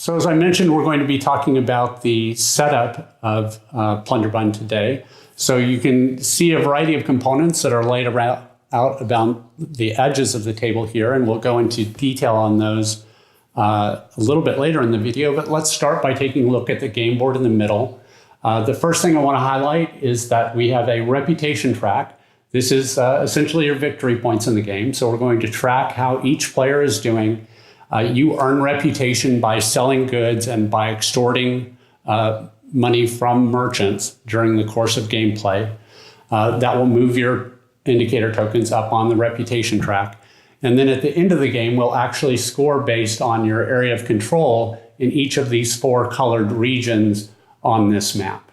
So as I mentioned, we're going to be talking about the setup of Plunderbund today. So you can see a variety of components that are laid out about the edges of the table here, and we'll go into detail on those a little bit later in the video, but let's start by taking a look at the game board in the middle. The first thing I want to highlight is that we have a reputation track. This is essentially your victory points in the game. So we're going to track how each player is doing. You earn reputation by selling goods and by extorting money from merchants during the course of gameplay. That will move your indicator tokens up on the reputation track. And then at the end of the game, we'll actually score based on your area of control in each of these 4 colored regions on this map.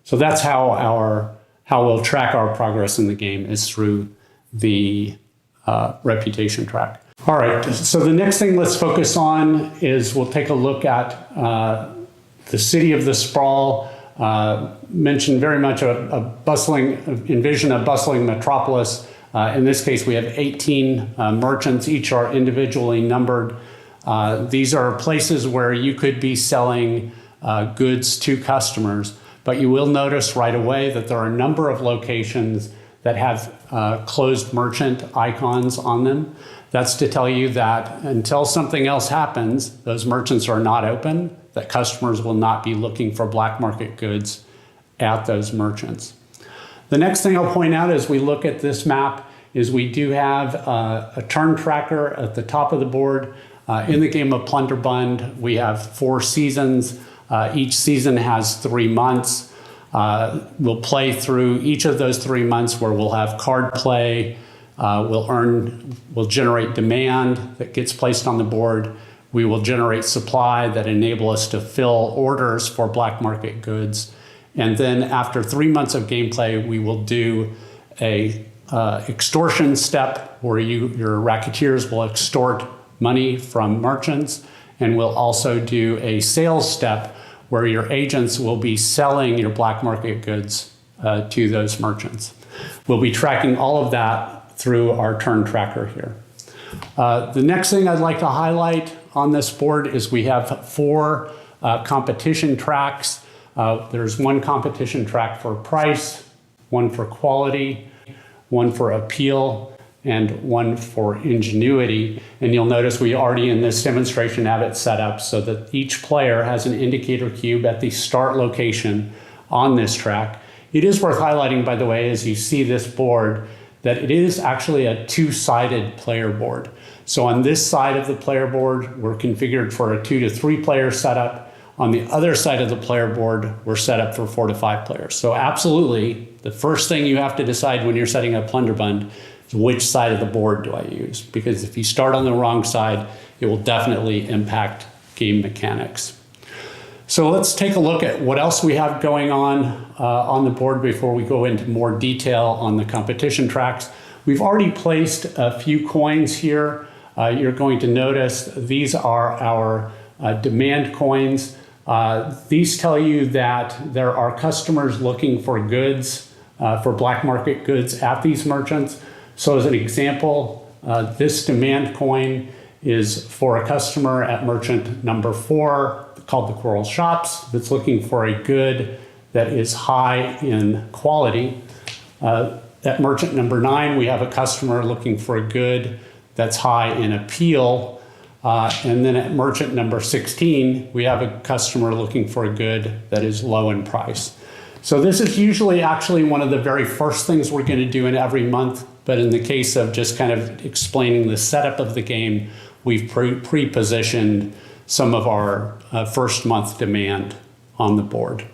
So that's how we'll track our progress in the game, is through the reputation track. All right, so the next thing let's focus on is we'll take a look at the city of the Sprawl. Mentioned very much envision a bustling metropolis. In this case, we have 18 merchants. Each are individually numbered. These are places where you could be selling goods to customers, but you will notice right away that there are a number of locations that have closed merchant icons on them. That's to tell you that until something else happens, those merchants are not open, that customers will not be looking for black market goods at those merchants. The next thing I'll point out as we look at this map is we do have a turn tracker at the top of the board. In the game of Plunderbund, we have 4 seasons. Each season has 3 months. We'll play through each of those 3 months where we'll have card play. We'll generate demand that gets placed on the board. We will generate supply that enable us to fill orders for black market goods. And then after 3 months of gameplay, we will do a extortion step where your racketeers will extort money from merchants. And we'll also do a sales step where your agents will be selling your black market goods to those merchants. We'll be tracking all of that through our turn tracker here. The next thing I'd like to highlight on this board is we have 4 competition tracks. There's 1 competition track for price, 1 for quality, 1 for appeal, and 1 for ingenuity. And you'll notice we already in this demonstration have it set up so that each player has an indicator cube at the start location on this track. It is worth highlighting, by the way, as you see this board, that it is actually a 2-sided player board. So on this side of the player board, we're configured for a 2 to 3 player setup. On the other side of the player board, we're set up for 4 to 5 players. So absolutely, the first thing you have to decide when you're setting up Plunderbund is which side of the board do I use? Because if you start on the wrong side, it will definitely impact game mechanics. So let's take a look at what else we have going on the board before we go into more detail on the competition tracks. We've already placed a few coins here. You're going to notice these are our demand coins. These tell you that there are customers looking for goods, for black market goods at these merchants. So as an example, this demand coin is for a customer at merchant number 4, called the Coral Shops, that's looking for a good that is high in quality. At merchant number 9, we have a customer looking for a good that's high in appeal. And then at merchant number 16, we have a customer looking for a good that is low in price. So this is usually actually one of the very first things we're going to do in every month. But in the case of just kind of explaining the setup of the game, we've pre-positioned some of our first month demand on the board.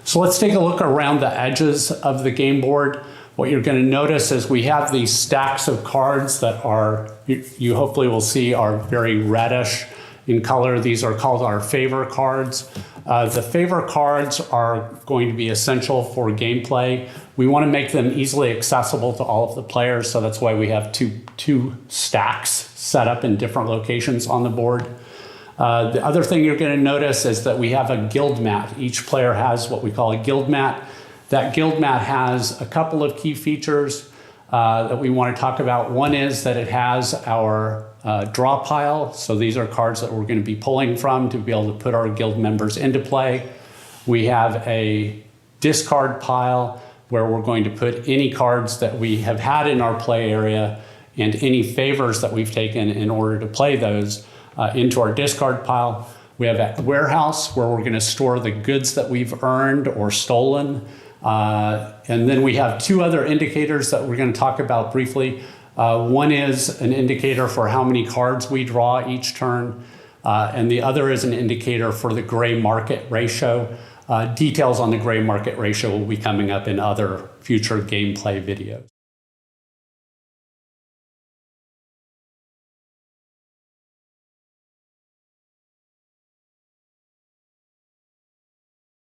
So let's take a look around the edges of the game board. What you're going to notice is we have these stacks of cards that are, you hopefully will see, are very reddish in color. These are called our favor cards. The favor cards are going to be essential for gameplay. We want to make them easily accessible to all of the players, so that's why we have two stacks set up in different locations on the board. The other thing you're going to notice is that we have a guild mat. Each player has what we call a guild mat. That guild mat has a couple of key features that we want to talk about. One is that it has our draw pile. So these are cards that we're going to be pulling from to be able to put our guild members into play. We have a discard pile where we're going to put any cards that we have had in our play area and any favors that we've taken in order to play those into our discard pile. We have a warehouse where we're going to store the goods that we've earned or stolen. And then we have two other indicators that we're going to talk about briefly. One is an indicator for how many cards we draw each turn, and the other is an indicator for the gray market ratio. Details on the gray market ratio will be coming up in other future gameplay videos.